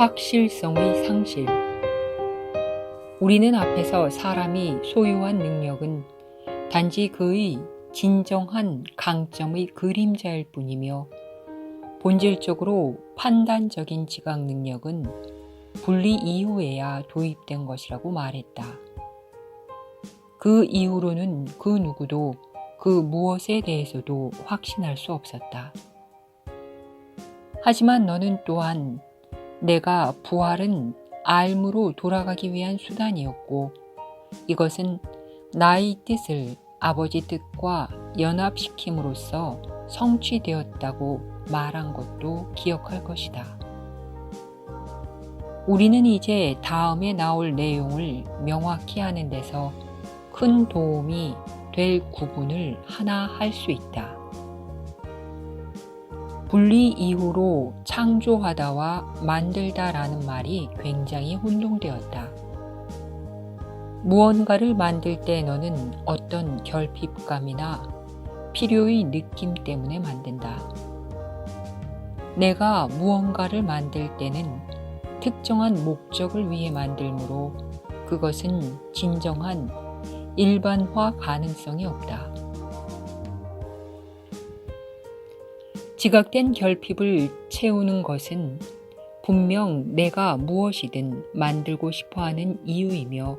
확실성의 상실. 우리는 앞에서 사람이 소유한 능력은 단지 그의 진정한 강점의 그림자일 뿐이며 본질적으로 판단적인 지각 능력은 분리 이후에야 도입된 것이라고 말했다. 그 이후로는 그 누구도 그 무엇에 대해서도 확신할 수 없었다. 하지만 너는 또한 내가 부활은 알므로 돌아가기 위한 수단이었고 이것은 나의 뜻을 아버지 뜻과 연합시킴으로써 성취되었다고 말한 것도 기억할 것이다. 우리는 이제 다음에 나올 내용을 명확히 하는 데서 큰 도움이 될 구분을 하나 할 수 있다. 분리 이후로 창조하다와 만들다라는 말이 굉장히 혼동되었다. 무언가를 만들 때 너는 어떤 결핍감이나 필요의 느낌 때문에 만든다. 내가 무언가를 만들 때는 특정한 목적을 위해 만들므로 그것은 진정한 일반화 가능성이 없다. 지각된 결핍을 채우는 것은 분명 내가 무엇이든 만들고 싶어하는 이유이며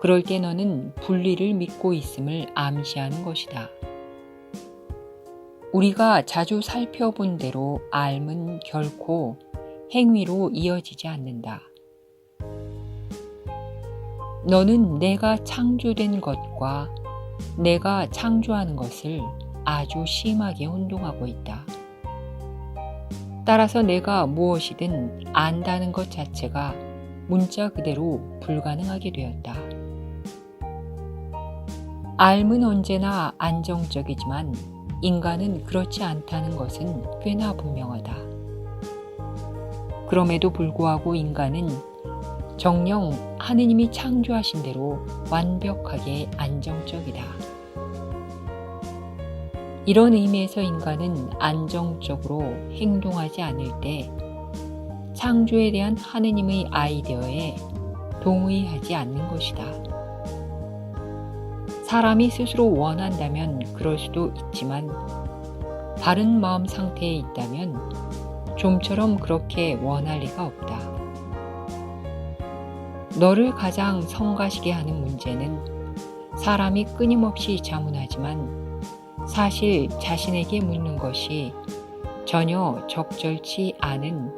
그럴 때 너는 분리를 믿고 있음을 암시하는 것이다. 우리가 자주 살펴본 대로 알은 결코 행위로 이어지지 않는다. 너는 내가 창조된 것과 내가 창조하는 것을 아주 심하게 혼동하고 있다. 따라서 내가 무엇이든 안다는 것 자체가 문자 그대로 불가능하게 되었다. 알은 언제나 안정적이지만 인간은 그렇지 않다는 것은 꽤나 분명하다. 그럼에도 불구하고 인간은 정녕 하느님이 창조하신 대로 완벽하게 안정적이다. 이런 의미에서 인간은 안정적으로 행동하지 않을 때 창조에 대한 하느님의 아이디어에 동의하지 않는 것이다. 사람이 스스로 원한다면 그럴 수도 있지만 바른 마음 상태에 있다면 좀처럼 그렇게 원할 리가 없다. 너를 가장 성가시게 하는 문제는 사람이 끊임없이 자문하지만 사실 자신에게 묻는 것이 전혀 적절치 않은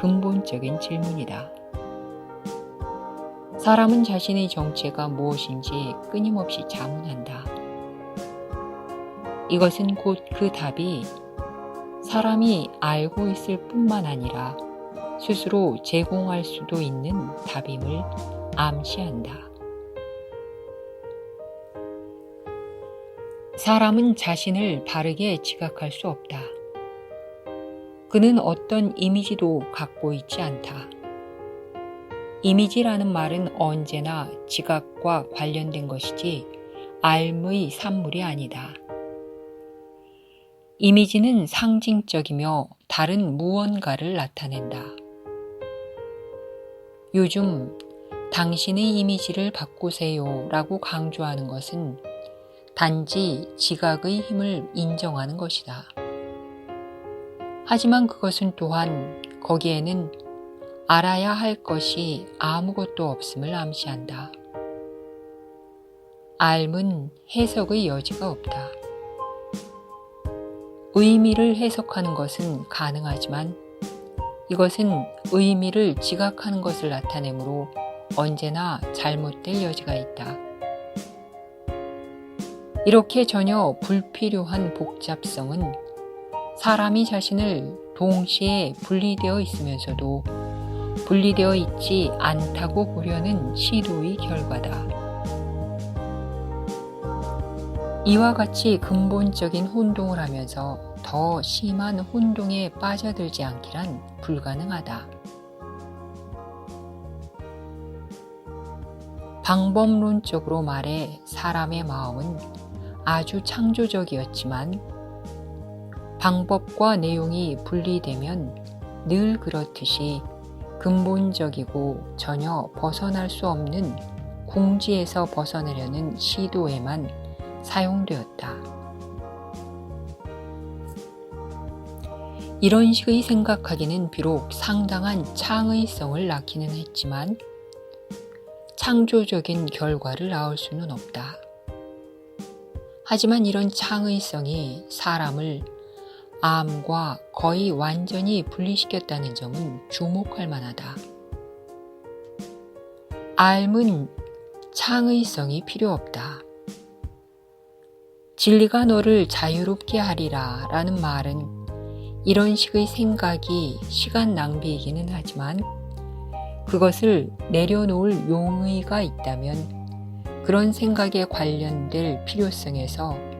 근본적인 질문이다. 사람은 자신의 정체가 무엇인지 끊임없이 자문한다. 이것은 곧 그 답이 사람이 알고 있을 뿐만 아니라 스스로 제공할 수도 있는 답임을 암시한다. 사람은 자신을 바르게 지각할 수 없다. 그는 어떤 이미지도 갖고 있지 않다. 이미지라는 말은 언제나 지각과 관련된 것이지 알의 산물이 아니다. 이미지는 상징적이며 다른 무언가를 나타낸다. 요즘 당신의 이미지를 바꾸세요 라고 강조하는 것은 단지 지각의 힘을 인정하는 것이다. 하지만 그것은 또한 거기에는 알아야 할 것이 아무것도 없음을 암시한다. 알은 해석의 여지가 없다. 의미를 해석하는 것은 가능하지만 이것은 의미를 지각하는 것을 나타내므로 언제나 잘못될 여지가 있다. 이렇게 전혀 불필요한 복잡성은 사람이 자신을 동시에 분리되어 있으면서도 분리되어 있지 않다고 보려는 시도의 결과다. 이와 같이 근본적인 혼동을 하면서 더 심한 혼동에 빠져들지 않기란 불가능하다. 방법론적으로 말해 사람의 마음은 아주 창조적이었지만 방법과 내용이 분리되면 늘 그렇듯이 근본적이고 전혀 벗어날 수 없는 궁지에서 벗어나려는 시도에만 사용되었다. 이런 식의 생각하기는 비록 상당한 창의성을 낳기는 했지만 창조적인 결과를 낳을 수는 없다. 하지만 이런 창의성이 사람을 암과 거의 완전히 분리시켰다는 점은 주목할 만하다. 암은 창의성이 필요 없다. 진리가 너를 자유롭게 하리라 라는 말은 이런 식의 생각이 시간 낭비이기는 하지만 그것을 내려놓을 용의가 있다면 그런 생각에 관련될 필요성에서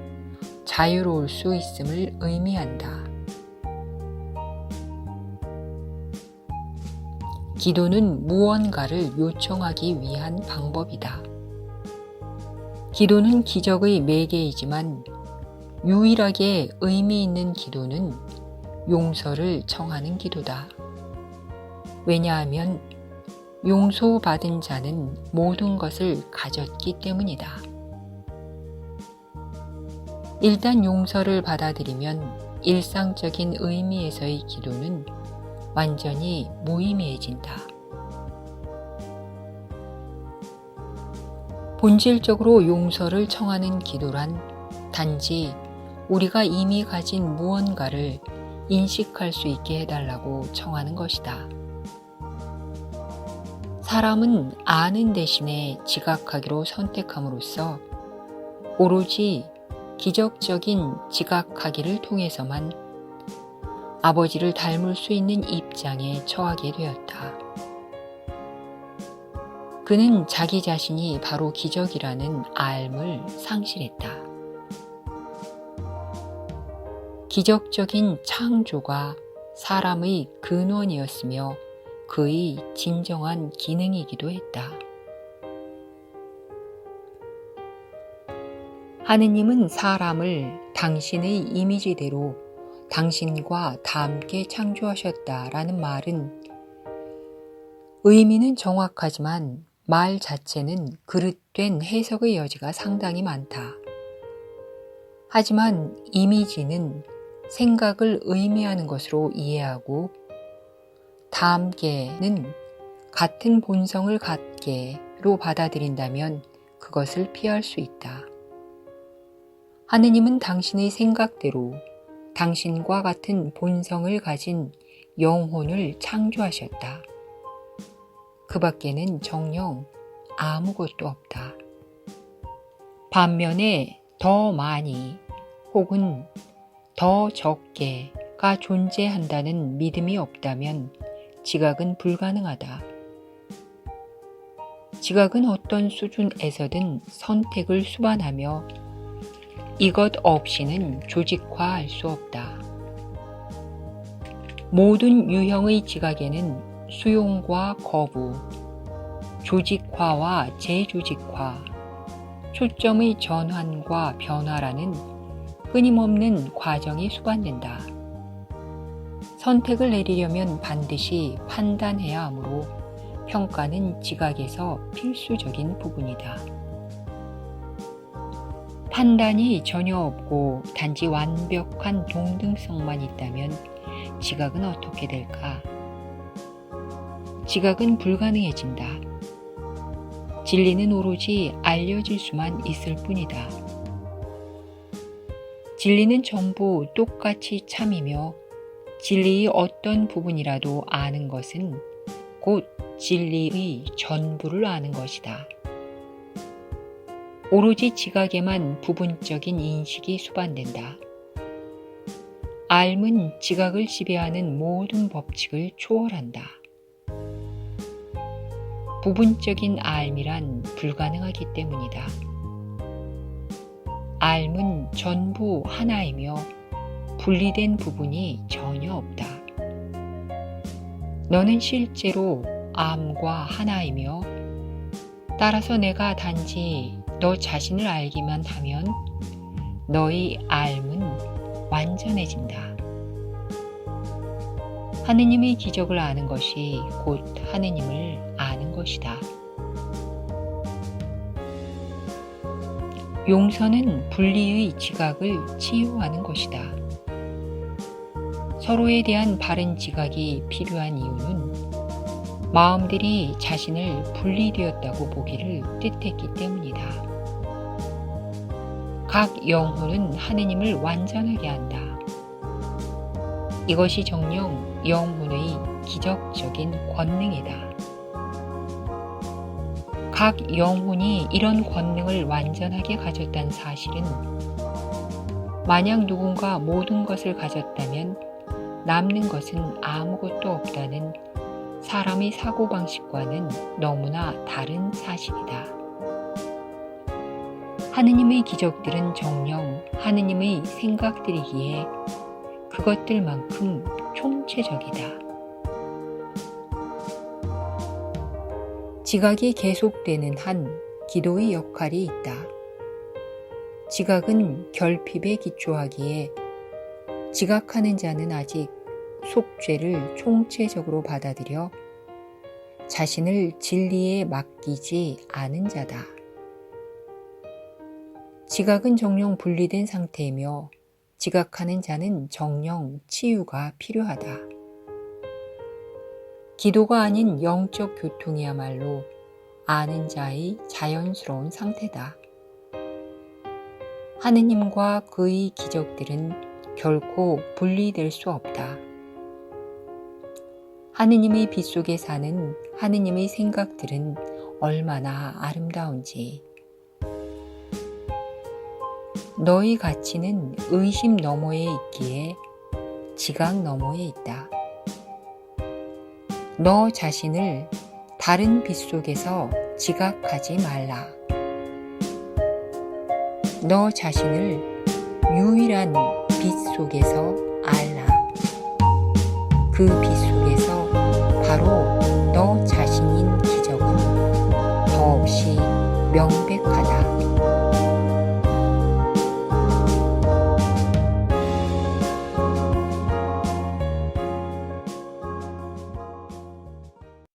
자유로울 수 있음을 의미한다. 기도는 무언가를 요청하기 위한 방법이다. 기도는 기적의 매개이지만 유일하게 의미 있는 기도는 용서를 청하는 기도다. 왜냐하면 용서받은 자는 모든 것을 가졌기 때문이다. 일단 용서를 받아들이면 일상적인 의미에서의 기도는 완전히 무의미해진다. 본질적으로 용서를 청하는 기도란 단지 우리가 이미 가진 무언가를 인식할 수 있게 해달라고 청하는 것이다. 사람은 아는 대신에 지각하기로 선택함으로써 오로지 기적적인 지각하기를 통해서만 아버지를 닮을 수 있는 입장에 처하게 되었다. 그는 자기 자신이 바로 기적이라는 알을 상실했다. 기적적인 창조가 사람의 근원이었으며 그의 진정한 기능이기도 했다. 하느님은 사람을 당신의 이미지대로 당신과 다 함께 창조하셨다라는 말은 의미는 정확하지만 말 자체는 그릇된 해석의 여지가 상당히 많다. 하지만 이미지는 생각을 의미하는 것으로 이해하고 다 함께는 같은 본성을 갖게로 받아들인다면 그것을 피할 수 있다. 하느님은 당신의 생각대로 당신과 같은 본성을 가진 영혼을 창조하셨다. 그 밖에는 정녕 아무것도 없다. 반면에 더 많이 혹은 더 적게가 존재한다는 믿음이 없다면 지각은 불가능하다. 지각은 어떤 수준에서든 선택을 수반하며 이것 없이는 조직화할 수 없다. 모든 유형의 지각에는 수용과 거부, 조직화와 재조직화, 초점의 전환과 변화라는 끊임없는 과정이 수반된다. 선택을 내리려면 반드시 판단해야 하므로 평가는 지각에서 필수적인 부분이다. 판단이 전혀 없고 단지 완벽한 동등성만 있다면 지각은 어떻게 될까? 지각은 불가능해진다. 진리는 오로지 알려질 수만 있을 뿐이다. 진리는 전부 똑같이 참이며 진리의 어떤 부분이라도 아는 것은 곧 진리의 전부를 아는 것이다. 오로지 지각에만 부분적인 인식이 수반된다. 알은 지각을 지배하는 모든 법칙을 초월한다. 부분적인 알미란 불가능하기 때문이다. 알은 전부 하나이며 분리된 부분이 전혀 없다. 너는 실제로 암과 하나이며 따라서 내가 단지 너 자신을 알기만 하면 너의 알은 완전해진다. 하느님의 기적을 아는 것이 곧 하느님을 아는 것이다. 용서는 분리의 지각을 치유하는 것이다. 서로에 대한 바른 지각이 필요한 이유는 마음들이 자신을 분리되었다고 보기를 뜻했기 때문이다. 각 영혼은 하느님을 완전하게 한다. 이것이 정녕 영혼의 기적적인 권능이다. 각 영혼이 이런 권능을 완전하게 가졌다는 사실은 만약 누군가 모든 것을 가졌다면 남는 것은 아무것도 없다는 사람의 사고방식과는 너무나 다른 사실이다. 하느님의 기적들은 정녕 하느님의 생각들이기에 그것들만큼 총체적이다. 지각이 계속되는 한 기도의 역할이 있다. 지각은 결핍에 기초하기에 지각하는 자는 아직 속죄를 총체적으로 받아들여 자신을 진리에 맡기지 않은 자다. 지각은 정령 분리된 상태이며 지각하는 자는 정령 치유가 필요하다. 기도가 아닌 영적 교통이야말로 아는 자의 자연스러운 상태다. 하느님과 그의 기적들은 결코 분리될 수 없다. 하느님의 빛 속에 사는 하느님의 생각들은 얼마나 아름다운지. 너의 가치는 의심 너머에 있기에 지각 너머에 있다. 너 자신을 다른 빛 속에서 지각하지 말라. 너 자신을 유일한 빛 속에서 알라. 그 빛 속에서 바로 너 자신인 기적은 더없이 명백하다.